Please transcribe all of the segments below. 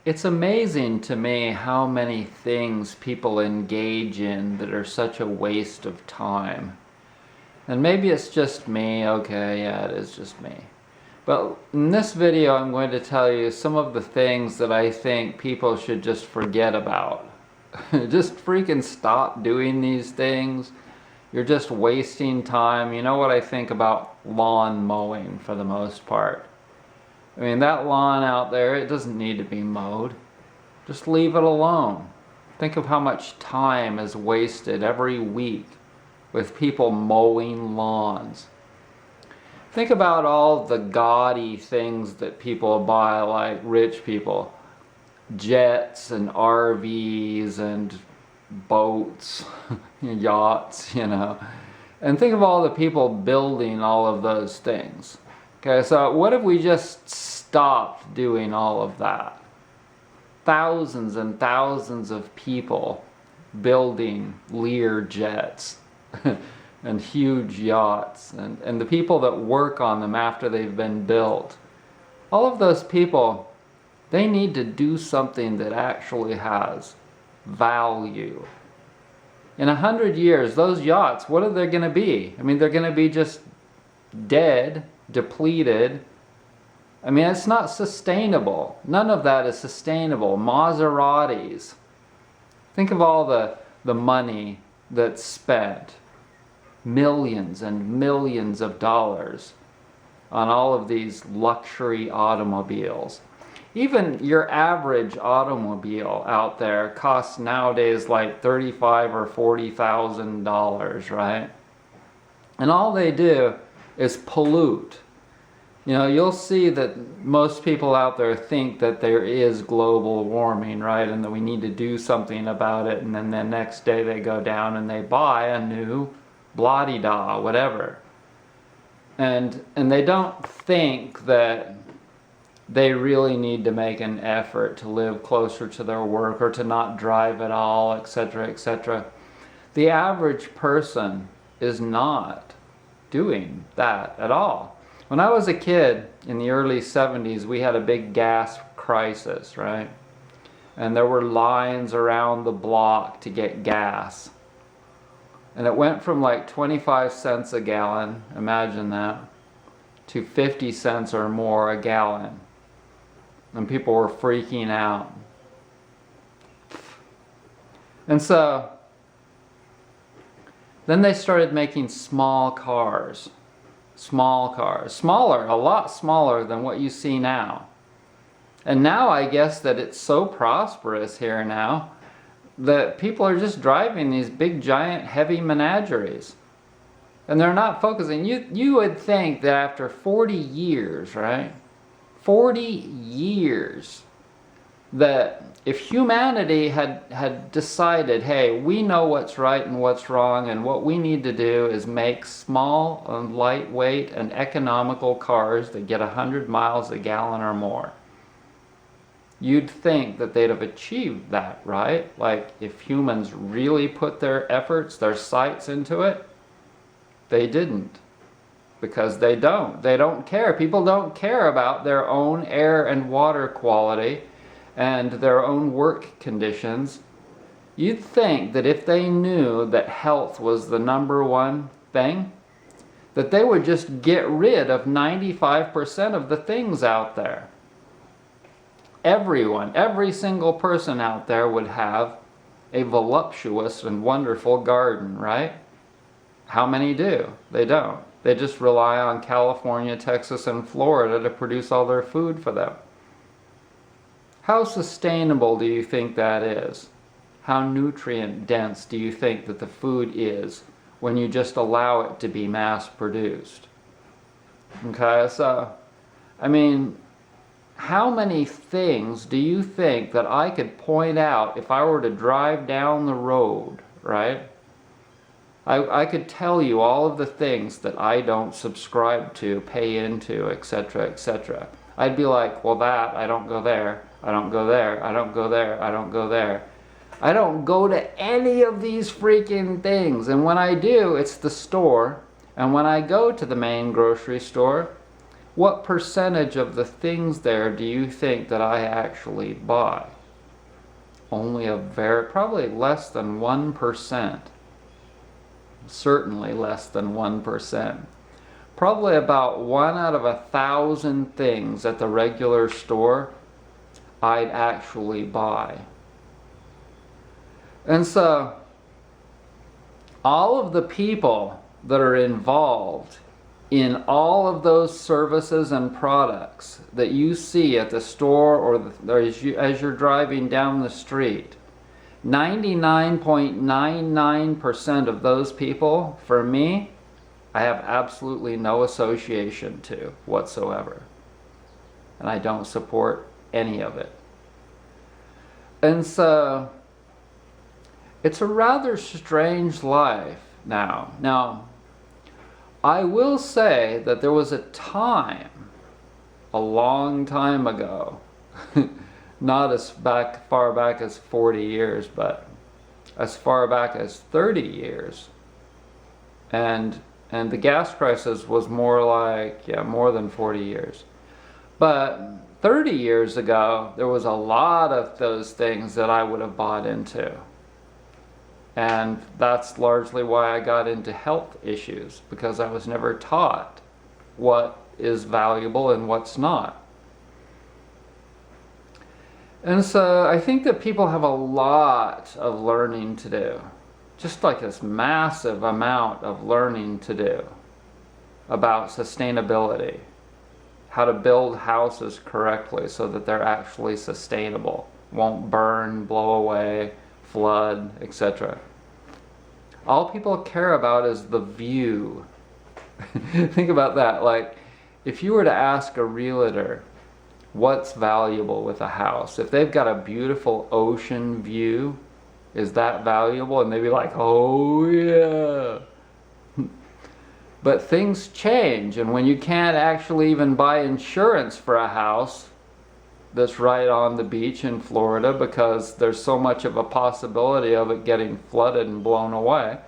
It's amazing to me how many things people engage in that are such a waste of time. And maybe it's just me, okay, yeah, it is just me. But in this video, I'm going to tell you some of the things that I think people should just forget about. Just freaking stop doing these things. You're just wasting time. You know what I think about lawn mowing for the most part? I mean, that lawn out there, it doesn't need to be mowed. Just leave it alone. Think of how much time is wasted every week with people mowing lawns. Think about all the gaudy things that people buy, like rich people. Jets and RVs and boats, yachts, you know. And think of all the people building all of those things. Okay, so what if we just stopped doing all of that? Thousands and thousands of people building Lear jets and huge yachts, and the people that work on them after they've been built. All of those people, they need to do something that actually has value. In 100 years, those yachts, what are they going to be? I mean, they're going to be just dead, depleted. I mean, it's not sustainable. None of that is sustainable. Maseratis. Think of all the money that's spent. Millions and millions of dollars on all of these luxury automobiles. Even your average automobile out there costs nowadays like $35,000 or $40,000, right? And all they do is pollute. You know, you'll see that most people out there think that there is global warming, right? And that we need to do something about it. And then the next day they go down and they buy a new blah-de-da, whatever. And they don't think that they really need to make an effort to live closer to their work or to not drive at all, etc., etc. The average person is not doing that at all. When I was a kid in the early 70s, we had a big gas crisis, right? And there were lines around the block to get gas. And it went from like 25 cents a gallon, imagine that, to 50 cents or more a gallon. And people were freaking out. And so, then they started making small cars. Small cars. Smaller, a lot smaller than what you see now. And now I guess that it's so prosperous here now that people are just driving these big giant heavy menageries. And they're not focusing. You would think that after 40 years, right? 40 years, that if humanity had decided, hey, we know what's right and what's wrong, and what we need to do is make small and lightweight and economical cars that get 100 miles a gallon or more, you'd think that they'd have achieved that, right? Like, if humans really put their efforts, their sights into it, they didn't. Because they don't care. People don't care about their own air and water quality and their own work conditions. You'd think that if they knew that health was the number one thing, that they would just get rid of 95% of the things out there. Everyone, every single person out there would have a voluptuous and wonderful garden, right? How many do? They don't. They just rely on California, Texas, and Florida to produce all their food for them. How sustainable do you think that is? How nutrient dense do you think that the food is when you just allow it to be mass produced? Okay, so, I mean, how many things do you think that I could point out if I were to drive down the road, right? I could tell you all of the things that I don't subscribe to, pay into, etc., etc. I'd be like, well, that, I don't go there, I don't go there, I don't go there, I don't go there. I don't go to any of these freaking things. And when I do, it's the store. And when I go to the main grocery store, what percentage of the things there do you think that I actually buy? Only probably less than 1%. Certainly less than 1%. Probably about 1 out of 1,000 things at the regular store I'd actually buy. And so, all of the people that are involved in all of those services and products that you see at the store or as you're driving down the street, 99.99% of those people, for me, I have absolutely no association to whatsoever. And I don't support any of it. And so, it's a rather strange life now. Now, I will say that there was a time, a long time ago, not as far back as 40 years, but as far back as 30 years. And the gas crisis was more like, more than 40 years. But 30 years ago, there was a lot of those things that I would have bought into. And that's largely why I got into health issues, because I was never taught what is valuable and what's not. And so I think that people have a lot of learning to do. Just like this massive amount of learning to do about sustainability. How to build houses correctly so that they're actually sustainable. Won't burn, blow away, flood, etc. All people care about is the view. Think about that. Like, if you were to ask a realtor what's valuable with a house, if they've got a beautiful ocean view, is that valuable? And they'd be like, oh yeah. But things change, and when you can't actually even buy insurance for a house that's right on the beach in Florida because there's so much of a possibility of it getting flooded and blown away,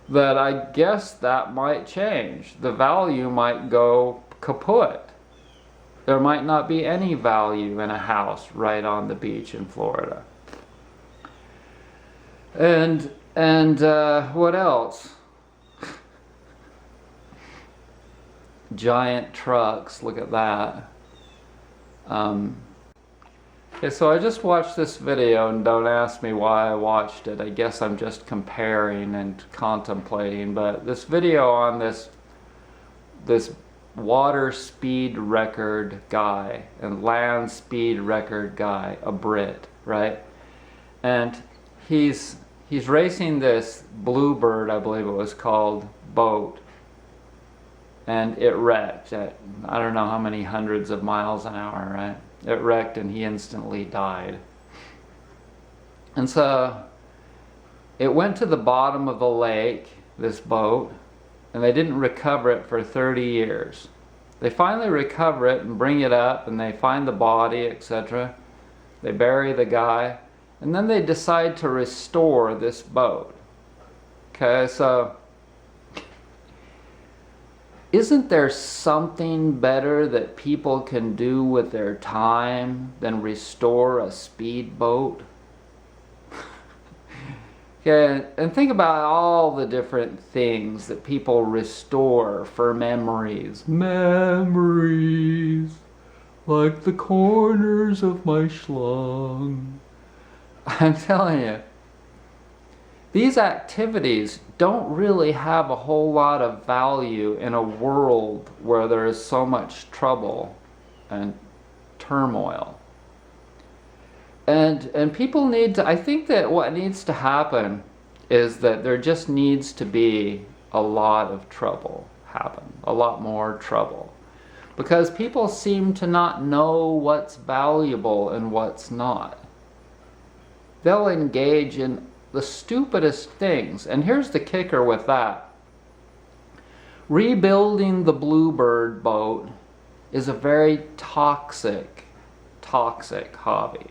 that I guess that might change. The value might go kaput. There might not be any value in a house right on the beach in Florida. And what else? Giant trucks, look at that. Okay, so I just watched this video, and don't ask me why I watched it. I guess I'm just comparing and contemplating, but this video on this water speed record guy and land speed record guy, a Brit, right? And he's racing this Bluebird, I believe it was called, boat. And it wrecked at, I don't know how many hundreds of miles an hour, right? It wrecked and he instantly died. And so it went to the bottom of the lake, this boat, and they didn't recover it for 30 years. They finally recover it and bring it up, and they find the body, etc. They bury the guy, and then they decide to restore this boat. Okay, so isn't there something better that people can do with their time than restore a speedboat? Okay, and think about all the different things that people restore for memories. Memories, like the corners of my schlong. I'm telling you, these activities don't really have a whole lot of value in a world where there is so much trouble and turmoil. And people need to, I think that what needs to happen is that there just needs to be a lot of trouble happen, a lot more trouble. Because people seem to not know what's valuable and what's not. They'll engage in the stupidest things. And here's the kicker with that. Rebuilding the Bluebird boat is a very toxic hobby.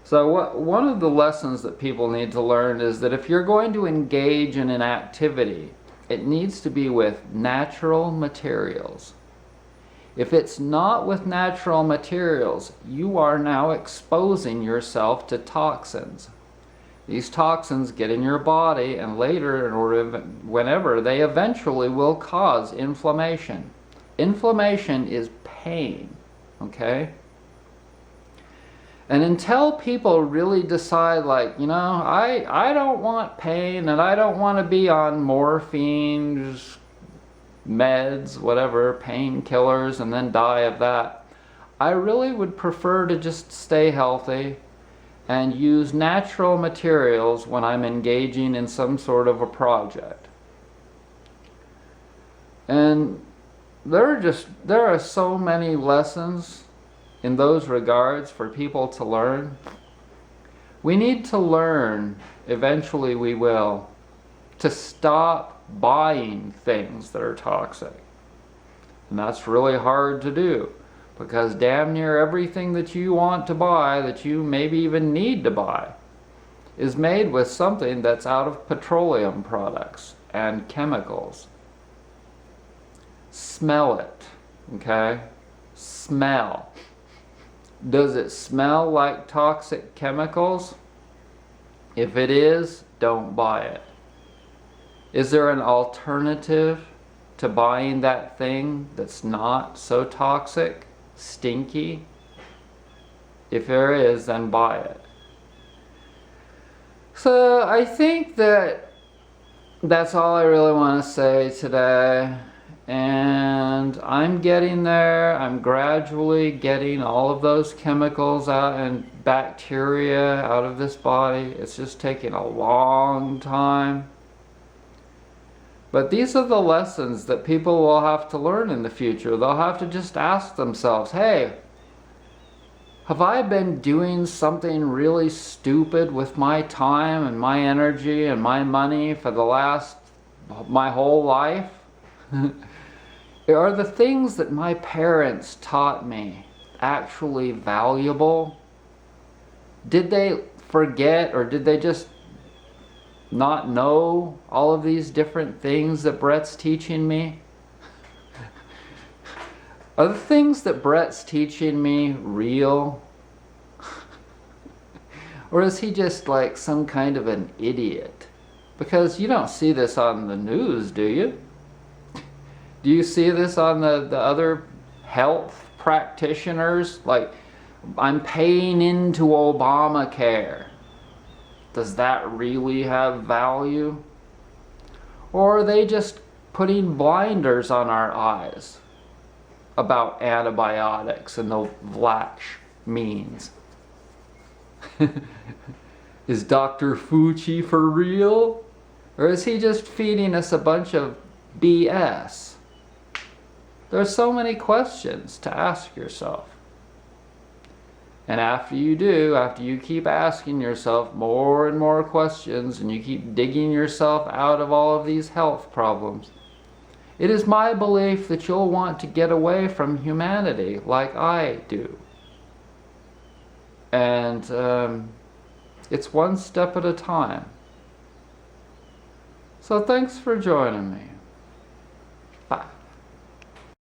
So one of the lessons that people need to learn is that if you're going to engage in an activity, it needs to be with natural materials. If it's not with natural materials, you are now exposing yourself to toxins. These toxins get in your body, and later, or whenever, they eventually will cause inflammation. Inflammation is pain, okay? And until people really decide, like, you know, I don't want pain, and I don't want to be on morphine, meds, whatever, painkillers, and then die of that, I really would prefer to just stay healthy and use natural materials when I'm engaging in some sort of a project. And there are so many lessons in those regards for people to learn. We need to learn, eventually we will, to stop buying things that are toxic. And that's really hard to do, because damn near everything that you want to buy, that you maybe even need to buy, is made with something that's out of petroleum products and chemicals. Smell it, okay? Smell. Does it smell like toxic chemicals? If it is, don't buy it. Is there an alternative to buying that thing that's not so toxic, stinky? If there is, then buy it. So I think that's all I really want to say today. And I'm getting there. I'm gradually getting all of those chemicals out and bacteria out of this body. It's just taking a long time. But these are the lessons that people will have to learn in the future. They'll have to just ask themselves, hey, have I been doing something really stupid with my time and my energy and my money for my whole life? Are the things that my parents taught me actually valuable? Did they forget, or did they just not know all of these different things that Brett's teaching me? Are the things that Brett's teaching me real? Or is he just like some kind of an idiot? Because you don't see this on the news, do you? Do you see this on the other health practitioners? Like, I'm paying into Obamacare. Does that really have value? Or are they just putting blinders on our eyes about antibiotics and the Vlach means? Is Dr. Fauci for real? Or is he just feeding us a bunch of BS? There's so many questions to ask yourself. And after you keep asking yourself more and more questions, and you keep digging yourself out of all of these health problems, it is my belief that you'll want to get away from humanity like I do. And it's one step at a time. So thanks for joining me.